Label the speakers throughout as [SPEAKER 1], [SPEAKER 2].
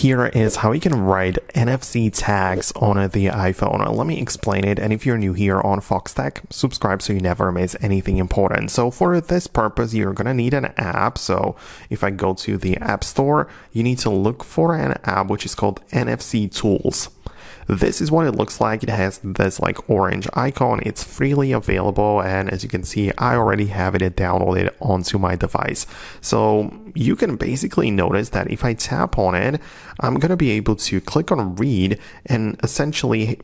[SPEAKER 1] Here is how you can write NFC tags on the iPhone. Let me explain it, and if you're new here on Foxtecc, subscribe so you never miss anything important. So for this purpose, you're gonna need an app. So if I go to the App Store, you need to look for an app which is called NFC Tools. This is what it looks like. It has this like orange icon. It's freely available, and as you can see, I already have it downloaded onto my device. So you can basically notice that if I tap on it, I'm going to be able to click on read and essentially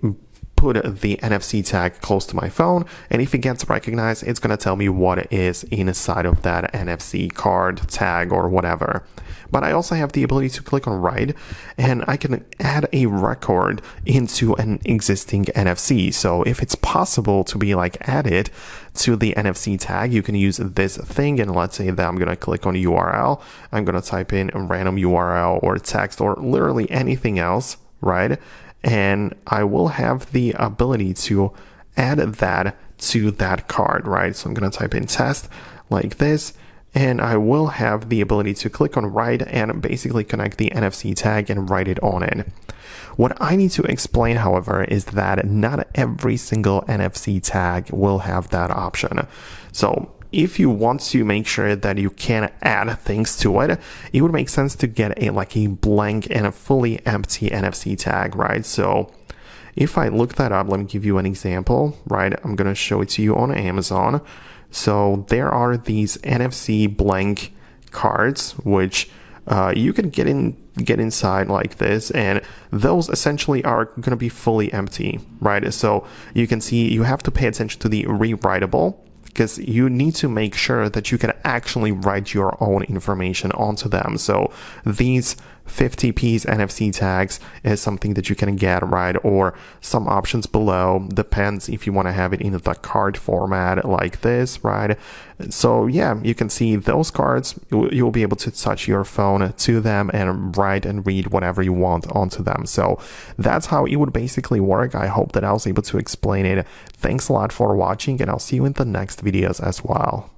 [SPEAKER 1] put the NFC tag close to my phone, and if it gets recognized, it's going to tell me what is inside of that NFC card, tag, or whatever. But I also have the ability to click on write, and I can add a record into an existing NFC. So if it's possible to be like added to the NFC tag, you can use this thing, and let's say that I'm going to click on URL. I'm going to type in a random URL or text or literally anything else, right? And I will have the ability to add that to that card, right? So I'm going to type in test like this, and I will have the ability to click on write and basically connect the NFC tag and write it on it. What I need to explain, however, is that not every single NFC tag will have that option. So if you want to make sure that you can add things to it, it would make sense to get a blank and a fully empty NFC tag, right? So if I look that up, let me give you an example, right? I'm going to show it to you on Amazon. So there are these NFC blank cards, which you can get inside like this, and those essentially are going to be fully empty, right? So you can see you have to pay attention to the rewritable, because you need to make sure that you can actually write your own information onto them. So these 50-piece NFC tags is something that you can get, right? Or some options below, depends if you want to have it in the card format like this, right? So yeah, you can see those cards, you'll be able to touch your phone to them and write and read whatever you want onto them. So that's how it would basically work. I hope that I was able to explain it. Thanks a lot for watching, and I'll see you in the next videos as well.